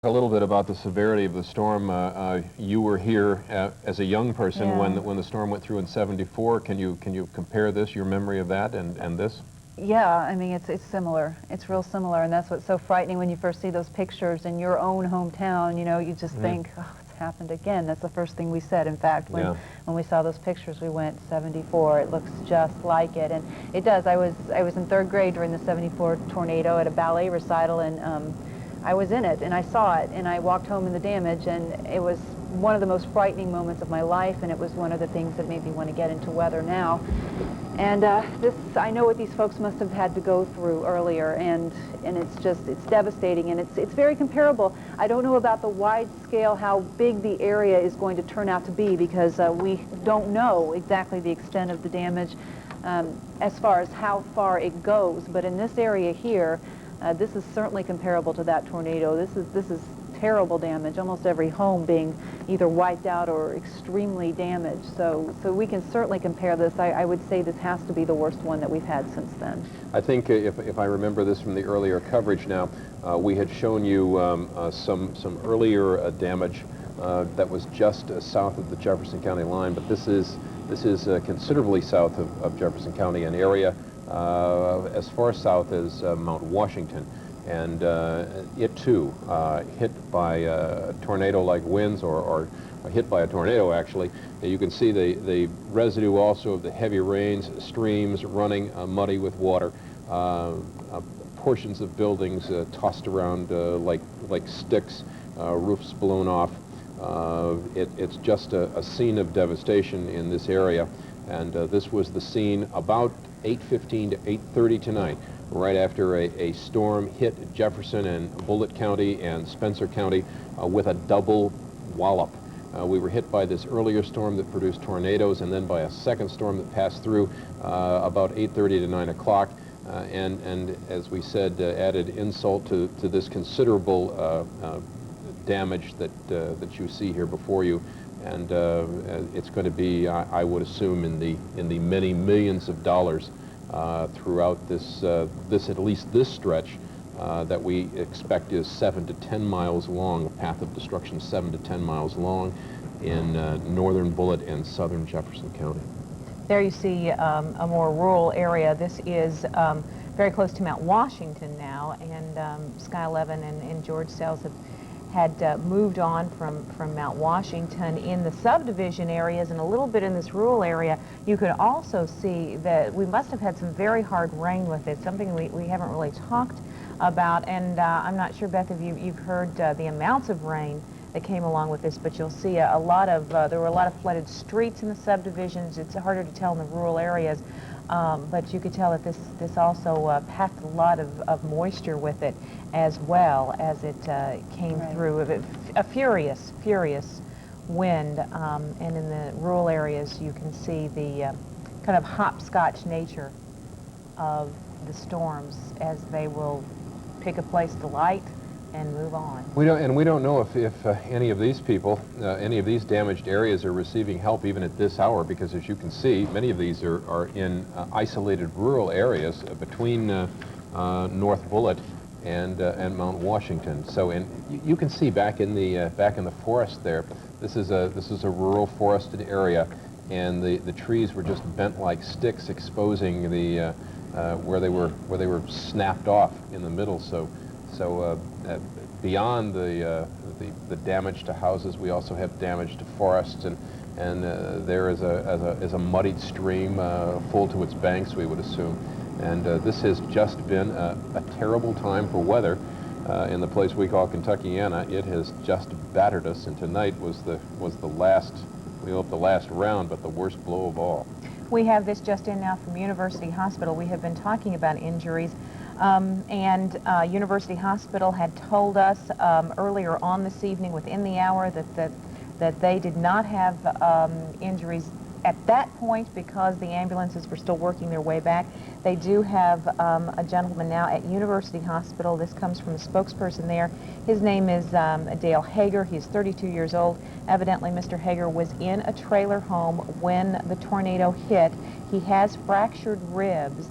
A little bit about the severity of the storm. You were here as a young person when the storm went through in '74. Can you compare this, your memory of that, and this? Yeah, I mean it's similar. It's real similar, and that's what's so frightening when you first see those pictures in your own hometown. You know, you just think, oh, it's happened again. That's the first thing we said. In fact, when we saw those pictures, we went 74. It looks just like it, and it does. I was in 3rd grade during the '74 tornado at a ballet recital, and I was in it, and I saw it, and I walked home in the damage, and it was one of the most frightening moments of my life, and it was one of the things that made me want to get into weather now. And I know what these folks must have had to go through earlier, and it's devastating, and it's very comparable. I don't know about the wide scale, how big the area is going to turn out to be, because we don't know exactly the extent of the damage as far as how far it goes, but in this area here, this is certainly comparable to that tornado. This is terrible damage, almost every home being either wiped out or extremely damaged. So we can certainly compare this. I would say this has to be the worst one that we've had since then. I think if I remember this from the earlier coverage now, we had shown you some earlier damage that was just south of the Jefferson County line, but this is considerably south of Jefferson County, an area as far south as Mount Washington, and it too hit by tornado-like winds, or hit by a tornado actually. You can see the residue also of the heavy rains, streams running muddy with water, portions of buildings tossed around like sticks, roofs blown off. It's just a scene of devastation in this area, and this was the scene about 8:15 to 8:30 tonight, right after a storm hit Jefferson and Bullitt County and Spencer County with a double wallop. We were hit by this earlier storm that produced tornadoes, and then by a second storm that passed through about 8:30 to 9 o'clock, and as we said, added insult to this considerable damage that you see here before you. And it's going to be, I would assume, in the many millions of dollars throughout this at least this stretch that we expect is 7 to 10 miles long, a path of destruction 7 to 10 miles long in northern Bullitt and southern Jefferson County. There you see a more rural area. This is very close to Mount Washington now, and Sky 11 and George Sells had moved on from Mount Washington in the subdivision areas and a little bit in this rural area. You could also see that we must have had some very hard rain with it, something we haven't really talked about, and I'm not sure, Beth, if you've heard the amounts of rain that came along with this, but you'll see there were a lot of flooded streets in the subdivisions. It's harder to tell in the rural areas, but you could tell that this also packed a lot of moisture with it, as well as it came through. A furious wind, and in the rural areas you can see the kind of hopscotch nature of the storms as they will pick a place to light and move on. We don't know if any of these people, any of these damaged areas are receiving help even at this hour, because as you can see, many of these are in isolated rural areas between North Bullitt and Mount Washington. So, and you can see back in the forest there, this is a rural forested area, and the trees were just bent like sticks, exposing the where they were snapped off in the middle. So beyond the damage to houses, we also have damage to forests, and there is a muddied stream full to its banks, we would assume. And this has just been a terrible time for weather in the place we call Kentuckiana. It has just battered us, and tonight was the last, we hope the last round, but the worst blow of all. We have this just in now from University Hospital. We have been talking about injuries, and University Hospital had told us earlier on this evening, within the hour, that they did not have injuries at that point because the ambulances were still working their way back. They do have a gentleman now at University Hospital. This comes from a spokesperson there. His name is Dale Hager. He's 32 years old. Evidently, Mr. Hager was in a trailer home when the tornado hit. He has fractured ribs.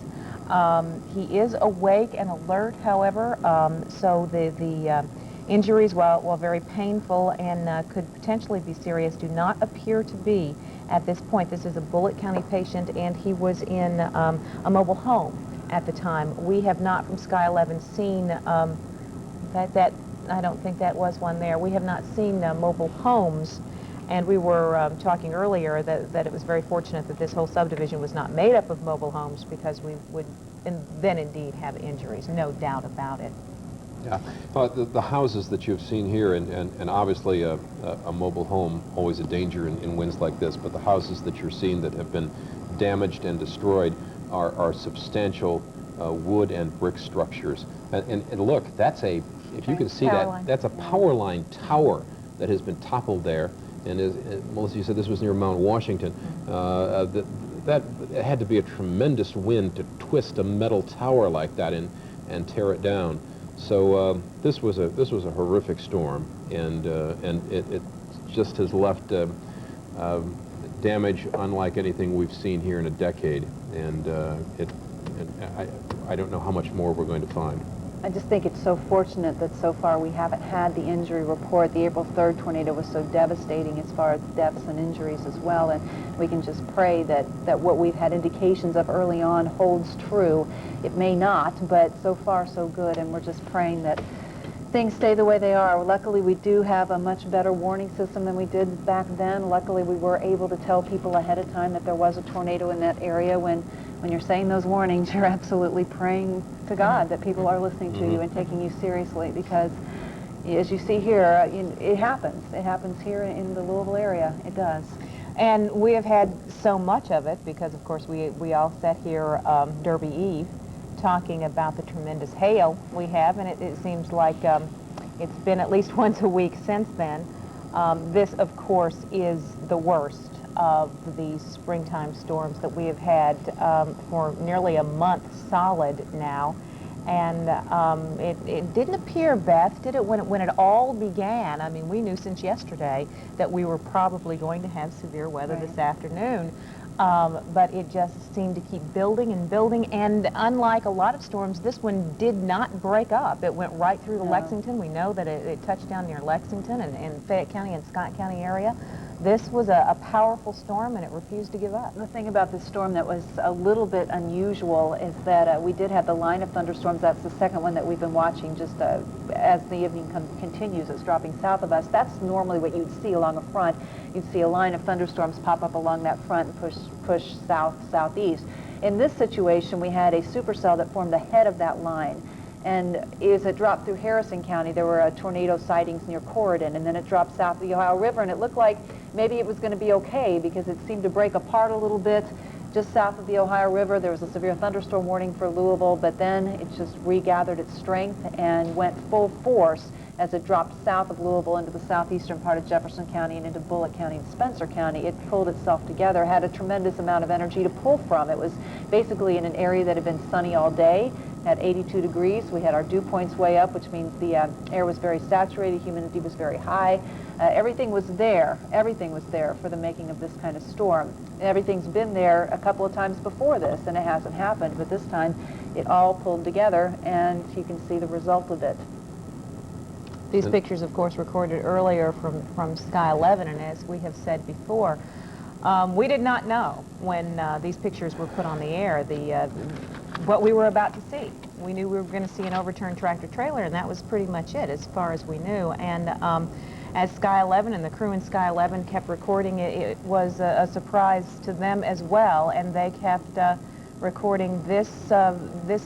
He is awake and alert, however, so Injuries, while very painful and could potentially be serious, do not appear to be at this point. This is a Bullitt County patient, and he was in a mobile home at the time. We have not, from Sky 11, seen I don't think that was one there. We have not seen mobile homes, and we were talking earlier that it was very fortunate that this whole subdivision was not made up of mobile homes, because we would then indeed have injuries, no doubt about it. Yeah, the houses that you've seen here, and obviously a mobile home, always a danger in winds like this, but the houses that you're seeing that have been damaged and destroyed are substantial wood and brick structures. And look, that's if you can see that, that's a power line tower that has been toppled there. And as Melissa, you said this was near Mount Washington. That had to be a tremendous wind to twist a metal tower like that and tear it down. So this was a horrific storm, and it just has left damage unlike anything we've seen here in a decade. And I don't know how much more we're going to find. I just think it's so fortunate that so far we haven't had the injury report. The April 3rd tornado was so devastating as far as deaths and injuries as well, and we can just pray that what we've had indications of early on holds true. It may not, but so far so good, and we're just praying that things stay the way they are. Luckily, we do have a much better warning system than we did back then. Luckily, we were able to tell people ahead of time that there was a tornado in that area. When you're saying those warnings, you're absolutely praying to God that people are listening to you and taking you seriously, because as you see here, it happens. It happens here in the Louisville area. It does. And we have had so much of it because, of course, we all sat here Derby Eve talking about the tremendous hail we have, and it seems like it's been at least once a week since then. This, of course, is the worst of these springtime storms that we have had for nearly a month solid now. And it didn't appear, Beth, did it, when it all began? I mean, we knew since yesterday that we were probably going to have severe weather this afternoon. But it just seemed to keep building and building, and unlike a lot of storms, this one did not break up. It went right through Lexington. We know that it touched down near Lexington and Fayette County and Scott County area. This was a powerful storm, and it refused to give up. The thing about this storm that was a little bit unusual is that we did have the line of thunderstorms. That's the second one that we've been watching just as the evening continues. It's dropping south of us. That's normally what you'd see along a front. You'd see a line of thunderstorms pop up along that front and push southeast. In this situation, we had a supercell that formed the head of that line. And as it dropped through Harrison County, there were tornado sightings near Corydon, and then it dropped south of the Ohio River, and it looked like maybe it was going to be okay because it seemed to break apart a little bit just south of the Ohio River. There was a severe thunderstorm warning for Louisville, but then it just regathered its strength and went full force as it dropped south of Louisville into the southeastern part of Jefferson County and into Bullitt County and Spencer County. It pulled itself together, had a tremendous amount of energy to pull from. It was basically in an area that had been sunny all day, at 82 degrees. We had our dew points way up, which means the air was very saturated, humidity was very high. Everything was there. Everything was there for the making of this kind of storm. Everything's been there a couple of times before this, and it hasn't happened, but this time it all pulled together, and you can see the result of it. These pictures, of course, recorded earlier from Sky 11, and as we have said before, we did not know when these pictures were put on the air what we were about to see. We knew we were going to see an overturned tractor-trailer, and that was pretty much it as far as we knew. And as Sky 11 and the crew in Sky 11 kept recording, it was a surprise to them as well, and they kept recording this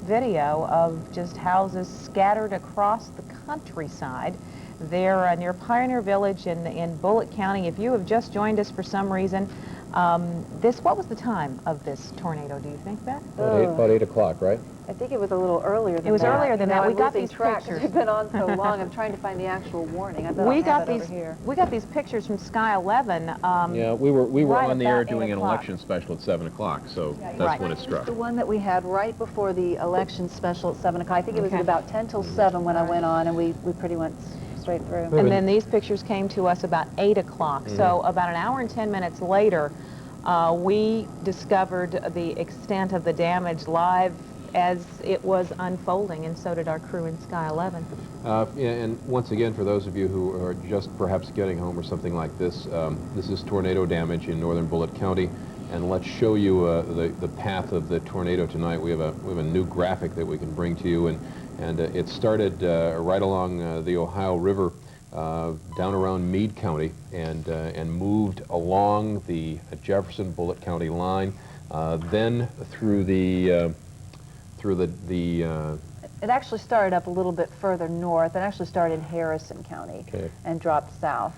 video of just houses scattered across the countryside. They're near Pioneer Village in Bullitt County. If you have just joined us for some reason, what was the time of this tornado, do you think, Beth? About 8 o'clock, right? I think it was a little earlier than that. It was earlier than that. We got these pictures. We've been on so long. I'm trying to find the actual warning. I thought I have it over here. We got these pictures from Sky 11. Yeah, we were right on the air about doing 8 an o'clock. election special at 7 o'clock, so that's when it struck. The one that we had right before the election special at 7 o'clock. I think it was at about 10 till 7 when I went on, and we pretty went straight through. And then these pictures came to us about 8 o'clock. So about an hour and 10 minutes later, we discovered the extent of the damage live as it was unfolding, and so did our crew in Sky 11. And once again, for those of you who are just perhaps getting home or something like this, this is tornado damage in northern Bullitt County, and let's show you the path of the tornado tonight. We have a new graphic that we can bring to you, and it started right along the Ohio River, down around Meade County, and moved along the Jefferson-Bullitt County line, then through the It actually started up a little bit further north. It actually started in Harrison County and dropped south.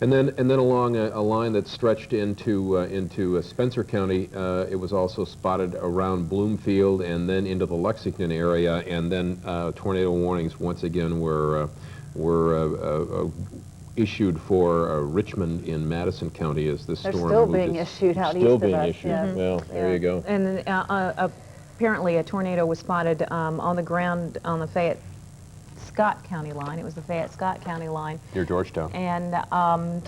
And then along a line that stretched into Spencer County. It was also spotted around Bloomfield and then into the Lexington area, and then tornado warnings once again were issued for Richmond in Madison County as this storm moved. They're still being issued out east of us. Still being issued. Yes. Well, there you go. And apparently a tornado was spotted on the ground on the Fayette-Scott County line. It was the Fayette-Scott County line. Near Georgetown. And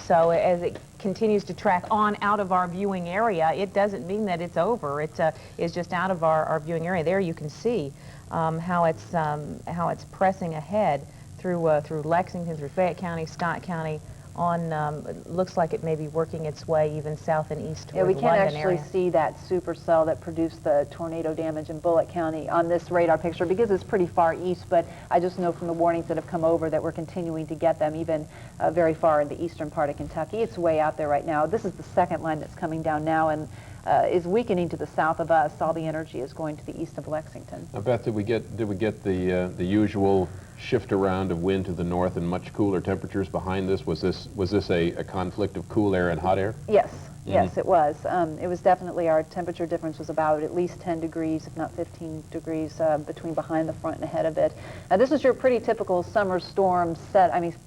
so as it continues to track on out of our viewing area, it doesn't mean that it's over. It is just out of our viewing area. There you can see how it's pressing ahead through Lexington, through Fayette County, Scott County, on, it looks like it may be working its way even south and east toward the London area. Yeah, we can't actually see that supercell that produced the tornado damage in Bullitt County on this radar picture because it's pretty far east, but I just know from the warnings that have come over that we're continuing to get them even very far in the eastern part of Kentucky. It's way out there right now. This is the second line that's coming down now and is weakening to the south of us. All the energy is going to the east of Lexington. Beth, did we get the usual shift around of wind to the north and much cooler temperatures behind this? Was this a conflict of cool air and hot air? Yes, yes, it was. It was definitely, our temperature difference was about at least 10 degrees, if not 15 degrees, between behind the front and ahead of it. This is your pretty typical summer storm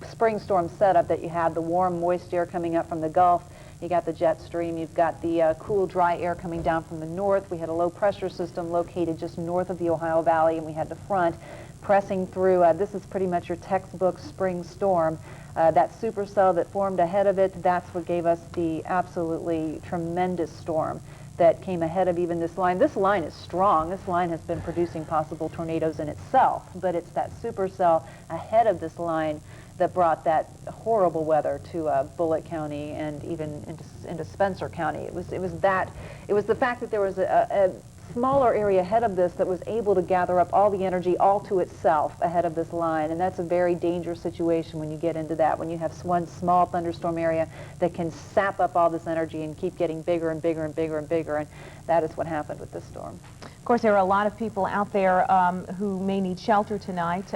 spring storm setup that you have, the warm, moist air coming up from the Gulf. You got the jet stream, you've got the cool, dry air coming down from the north. We had a low pressure system located just north of the Ohio Valley, and we had the front pressing through. This is pretty much your textbook spring storm. That supercell that formed ahead of it, that's what gave us the absolutely tremendous storm that came ahead of even this line. This line is strong. This line has been producing possible tornadoes in itself, but it's that supercell ahead of this line that brought that horrible weather to Bullitt County and even into Spencer County. It was the fact that there was a smaller area ahead of this that was able to gather up all the energy all to itself ahead of this line, and that's a very dangerous situation when you get into that, when you have one small thunderstorm area that can sap up all this energy and keep getting bigger and bigger and bigger and bigger, and that is what happened with this storm. Of course, there are a lot of people out there who may need shelter tonight.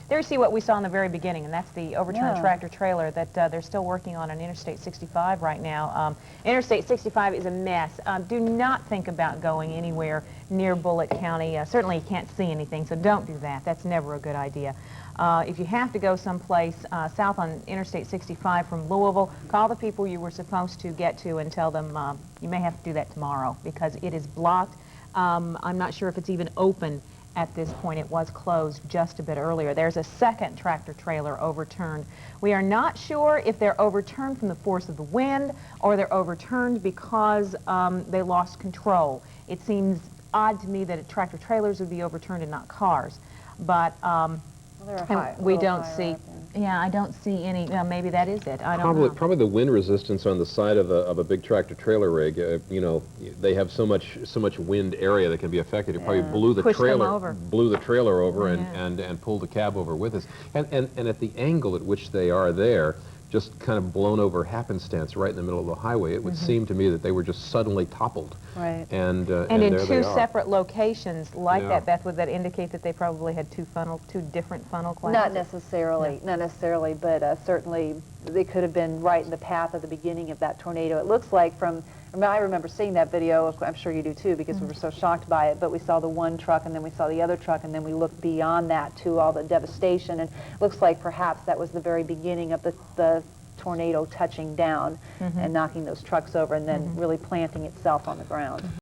There you see what we saw in the very beginning, and that's the overturned tractor trailer that they're still working on Interstate 65 right now. Interstate 65 is a mess. Do not think about going anywhere near Bullitt County. Certainly you can't see anything, so don't do that. That's never a good idea. If you have to go someplace south on Interstate 65 from Louisville, call the people you were supposed to get to and tell them you may have to do that tomorrow because it is blocked. I'm not sure if it's even open at this point. It was closed just a bit earlier. There's a second tractor trailer overturned. We are not sure if they're overturned from the force of the wind or they're overturned because they lost control. It seems odd to me that tractor trailers would be overturned and not cars, but we don't see. Yeah, I don't see any. Maybe that is it. I don't know. Probably the wind resistance on the side of a big tractor trailer rig. You know, they have so much wind area that can be affected. It probably blew the trailer over and pulled the cab over with us. And at the angle at which they are there, just kind of blown over happenstance right in the middle of the highway, it would seem to me that they were just suddenly toppled. Right. And in two separate locations like that, Beth, would that indicate that they probably had two different funnel classes? Not necessarily, not necessarily, but certainly they could have been right in the path of the beginning of that tornado. It looks like I remember seeing that video, I'm sure you do too, because we were so shocked by it, but we saw the one truck and then we saw the other truck and then we looked beyond that to all the devastation, and it looks like perhaps that was the very beginning of the tornado touching down and knocking those trucks over and then really planting itself on the ground.